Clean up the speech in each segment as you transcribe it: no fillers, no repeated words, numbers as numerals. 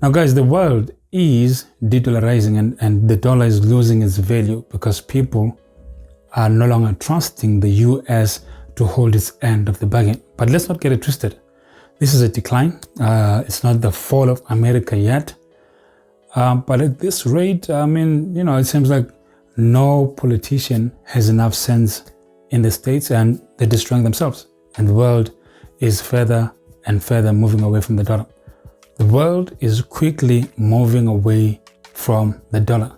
Now guys, the world is de-dollarizing and the dollar is losing its value because people are no longer trusting the US to hold its end of the bargain. But let's not get it twisted. This is a decline. It's not the fall of America yet. But at this rate, it seems like no politician has enough sense in the States and they're destroying themselves. And the world is further and further moving away from the dollar. The world is quickly moving away from the dollar.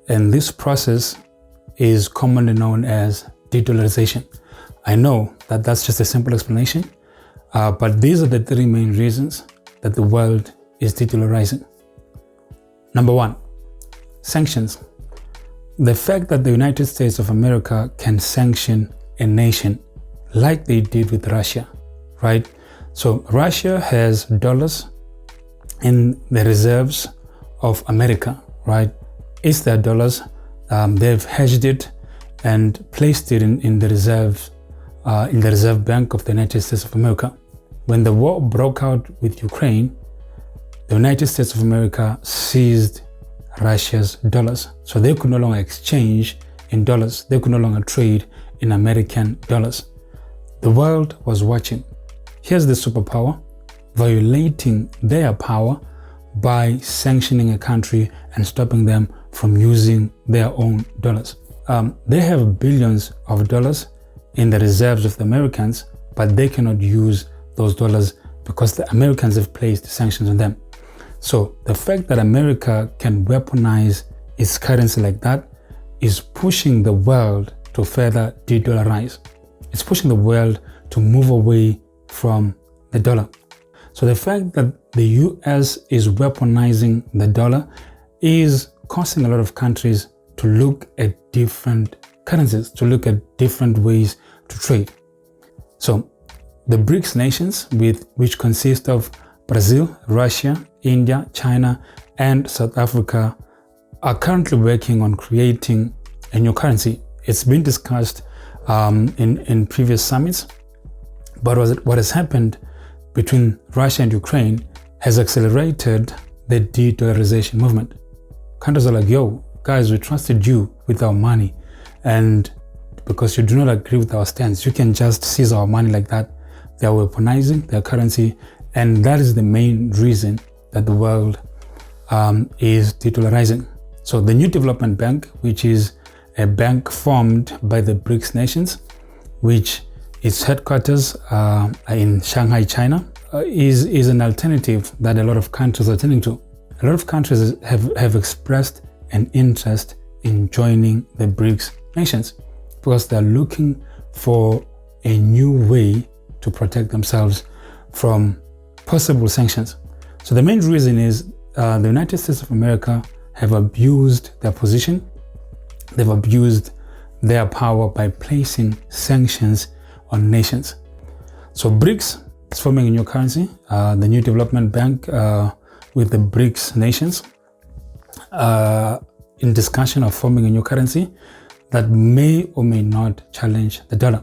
And this process is commonly known as de-dollarization. I know that that's just a simple explanation, but these are the three main reasons that the world is de-dollarizing. Number one, sanctions. The fact that the United States of America can sanction a nation like they did with Russia, right? So Russia has dollars in the reserves of America, right? It's their dollars. They've hedged it and placed it in the reserve bank of the United States of America. When the war broke out with Ukraine, the United States of America seized Russia's dollars. So they could no longer exchange in dollars. They could no longer trade in American dollars. The world was watching. Here's the superpower violating their power by sanctioning a country and stopping them from using their own dollars. They have billions of dollars in the reserves of the Americans, but they cannot use those dollars because the Americans have placed sanctions on them. So the fact that America can weaponize its currency like that is pushing the world to further de-dollarize. It's pushing the world to move away from the dollar. So the fact that the US is weaponizing the dollar is causing a lot of countries to look at different currencies, to look at different ways to trade. So the BRICS nations, which consist of Brazil, Russia, India, China, and South Africa, are currently working on creating a new currency. It's been discussed in previous summits, but what has happened between Russia and Ukraine has accelerated the de-dollarization movement. Countries are like, yo, guys, we trusted you with our money, and because you do not agree with our stance, you can just seize our money like that. They are weaponizing their currency, and that is the main reason that the world is de-dollarizing. So the New Development Bank, which is a bank formed by the BRICS nations, which its headquarters in Shanghai, China, is an alternative that a lot of countries are turning to. A lot of countries have expressed an interest in joining the BRICS nations because they're looking for a new way to protect themselves from possible sanctions. So the main reason is the United States of America have abused their position. They've abused their power by placing sanctions on nations. So BRICS is forming a new currency, the New Development Bank with the BRICS nations in discussion of forming a new currency that may or may not challenge the dollar.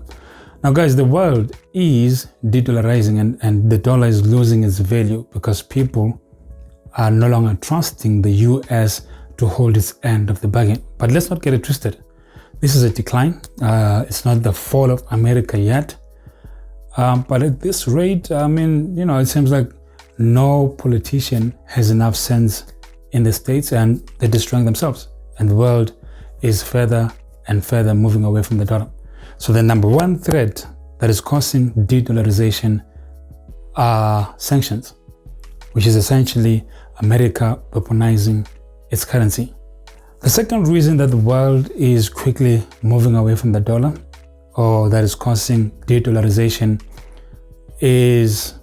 Now guys, the world is de-dollarizing and the dollar is losing its value because people are no longer trusting the US to hold its end of the bargain. But let's not get it twisted. This is a decline. It's not the fall of America yet. But at this rate, it seems like no politician has enough sense in the States and they're destroying themselves. And the world is further and further moving away from the dollar. So the number one threat that is causing de-dollarization are sanctions, which is essentially America weaponizing its currency. The second reason that the world is quickly moving away from the dollar, or that is causing de-dollarization, is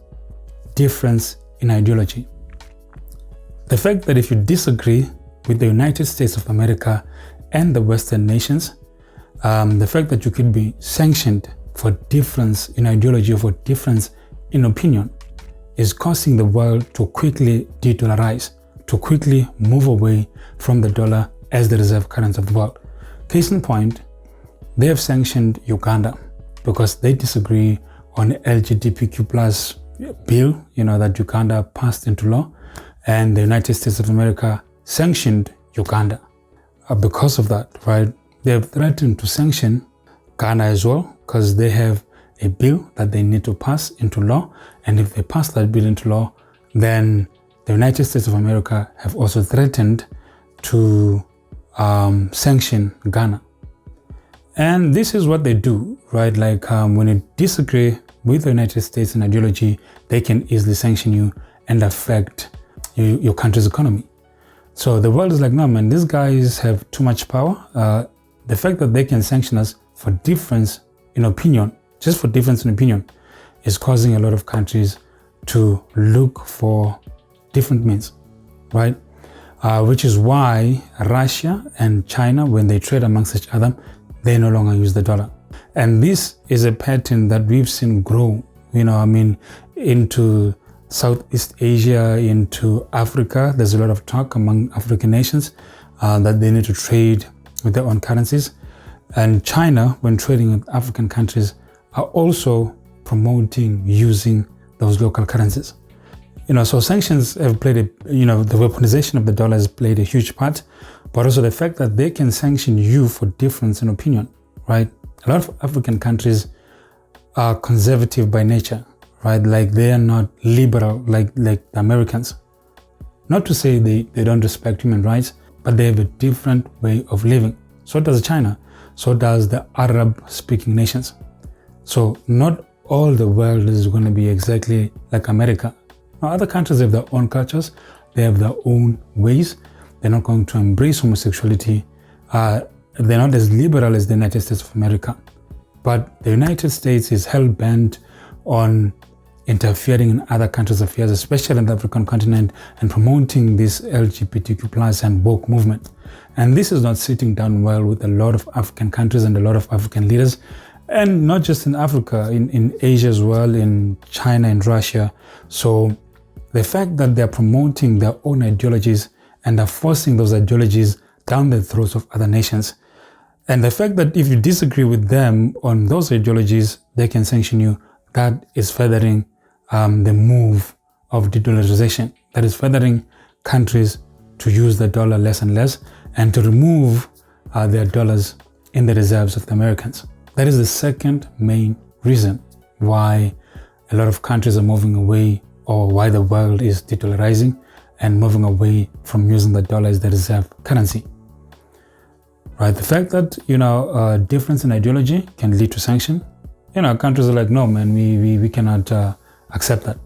difference in ideology. The fact that if you disagree with the United States of America and the Western nations, the fact that you could be sanctioned for difference in ideology or for difference in opinion is causing the world to quickly de-dollarize, to quickly move away from the dollar as the reserve currency of the world. Case in point, they have sanctioned Uganda because they disagree on LGBTQ plus bill, that Uganda passed into law. and the United States of America sanctioned Uganda. Because of that, right, they have threatened to sanction Ghana as well, because they have a bill that they need to pass into law, and if they pass that bill into law, then the United States of America have also threatened to sanction Ghana. And this is what they do, right? Like when you disagree with the United States in ideology, they can easily sanction you and affect your country's economy. So the world is like, no man, these guys have too much power. The fact that they can sanction us for difference in opinion, just for difference in opinion, is causing a lot of countries to look for different means, right? Which is why Russia and China, when they trade amongst each other, they no longer use the dollar. And this is a pattern that we've seen grow, into Southeast Asia, into Africa. There's a lot of talk among African nations that they need to trade with their own currencies. And China, when trading with African countries, are also promoting using those local currencies. So sanctions have played the weaponization of the dollar has played a huge part, but also the fact that they can sanction you for difference in opinion, right? A lot of African countries are conservative by nature, right? Like they are not liberal like the Americans. Not to say they don't respect human rights, but they have a different way of living. So does China. So does the Arab-speaking nations. So not all the world is going to be exactly like America. Now, other countries have their own cultures. They have their own ways. They're not going to embrace homosexuality. They're not as liberal as the United States of America. But the United States is hell-bent on interfering in other countries' affairs, especially in the African continent, and promoting this LGBTQ plus and woke movement. And this is not sitting down well with a lot of African countries and a lot of African leaders, and not just in Africa, in Asia as well, in China and Russia. So the fact that they're promoting their own ideologies and are forcing those ideologies down the throats of other nations, and the fact that if you disagree with them on those ideologies, they can sanction you, that is furthering the move of de-dollarization. That is furthering countries to use the dollar less and less, and to remove their dollars in the reserves of the Americans. That is the second main reason why a lot of countries are moving away, or why the world is de-dollarizing and moving away from using the dollar as the reserve currency. Right? The fact that, difference in ideology can lead to sanction. Countries are like, no man, we cannot accept that.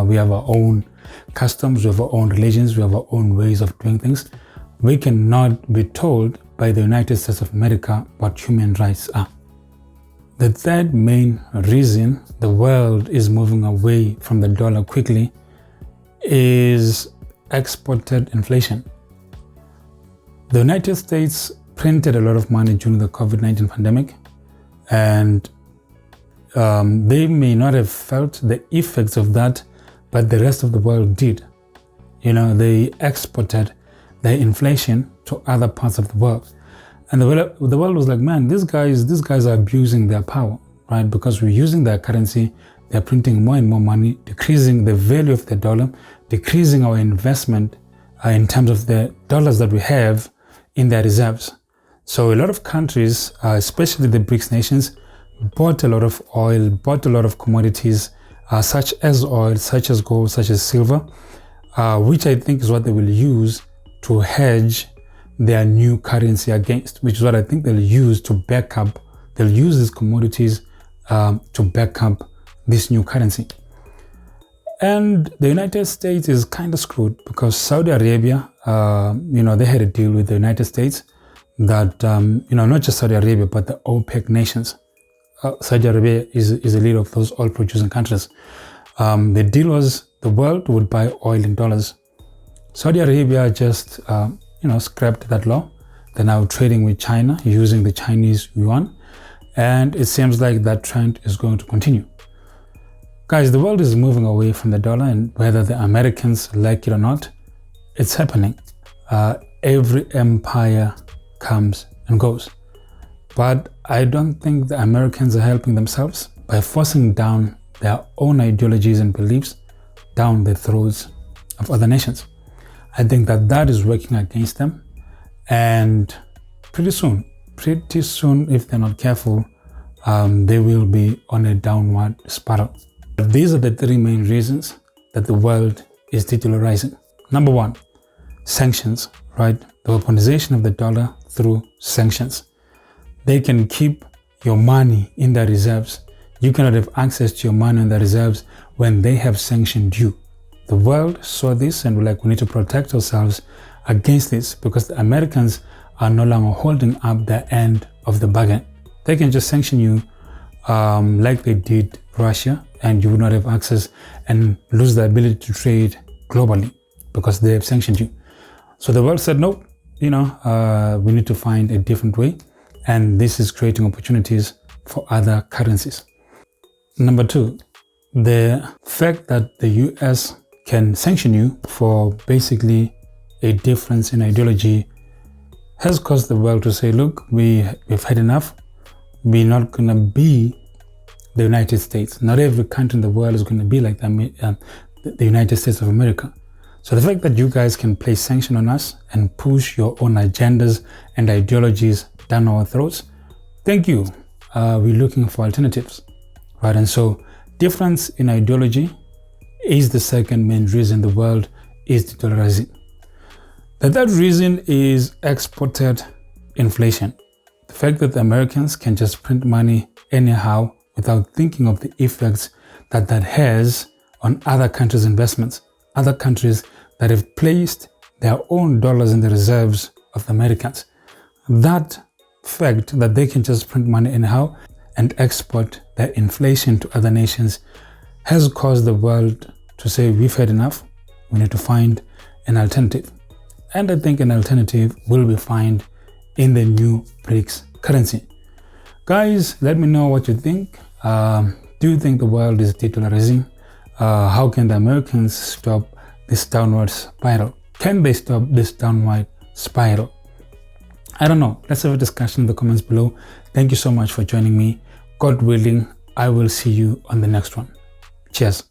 We have our own customs, we have our own religions, we have our own ways of doing things. We cannot be told by the United States of America what human rights are. The third main reason the world is moving away from the dollar quickly is exported inflation. The United States printed a lot of money during the COVID-19 pandemic, and they may not have felt the effects of that, but the rest of the world did. They exported their inflation to other parts of the world. And the world was like, man, these guys are abusing their power, right? Because we're using their currency, they're printing more and more money, decreasing the value of the dollar, decreasing our investment in terms of the dollars that we have in their reserves. So a lot of countries, especially the BRICS nations, bought a lot of oil, bought a lot of commodities, such as oil, such as gold, such as silver, which I think is what they will use to hedge their new currency against, which is what I think they'll use to back up. They'll use these commodities to back up this new currency. And the United States is kind of screwed because Saudi Arabia, they had a deal with the United States that, not just Saudi Arabia, but the OPEC nations. Saudi Arabia is a leader of those oil producing countries. The deal was the world would buy oil in dollars. Saudi Arabia just, scrapped that law. They're now trading with China using the Chinese yuan. And it seems like that trend is going to continue. Guys, the world is moving away from the dollar, and whether the Americans like it or not, it's happening. Every empire comes and goes. But I don't think the Americans are helping themselves by forcing down their own ideologies and beliefs down the throats of other nations. I think that is working against them, and pretty soon, if they're not careful, they will be on a downward spiral. These are the three main reasons that the world is de-dollarizing. Number one, sanctions, right? The weaponization of the dollar through sanctions. They can keep your money in their reserves. You cannot have access to your money in the reserves when they have sanctioned you. The world saw this and we're like, we need to protect ourselves against this, because the Americans are no longer holding up their end of the bargain. They can just sanction you like they did Russia, and you will not have access and lose the ability to trade globally because they have sanctioned you. So the world said, no, we need to find a different way, and this is creating opportunities for other currencies. Number two, the fact that the US can sanction you for basically a difference in ideology has caused the world to say, look, we've had enough. We're not going to be the United States. Not every country in the world is going to be like the United States of America. So the fact that you guys can place sanction on us and push your own agendas and ideologies down our throats, thank you. We're looking for alternatives, right? And so difference in ideology is the second main reason the world is de-dollarizing. The third reason is exported inflation. The fact that the Americans can just print money anyhow without thinking of the effects that has on other countries' investments, other countries that have placed their own dollars in the reserves of the Americans. That fact that they can just print money anyhow and export their inflation to other nations has caused the world to say, we've had enough, we need to find an alternative. And I think an alternative will be found in the new BRICS currency. Guys, let me know what you think. Do you think the world is de-dollarizing? How can the Americans stop this downward spiral? Can they stop this downward spiral? I don't know. Let's have a discussion in the comments below. Thank you so much for joining me. God willing, I will see you on the next one. Cheers.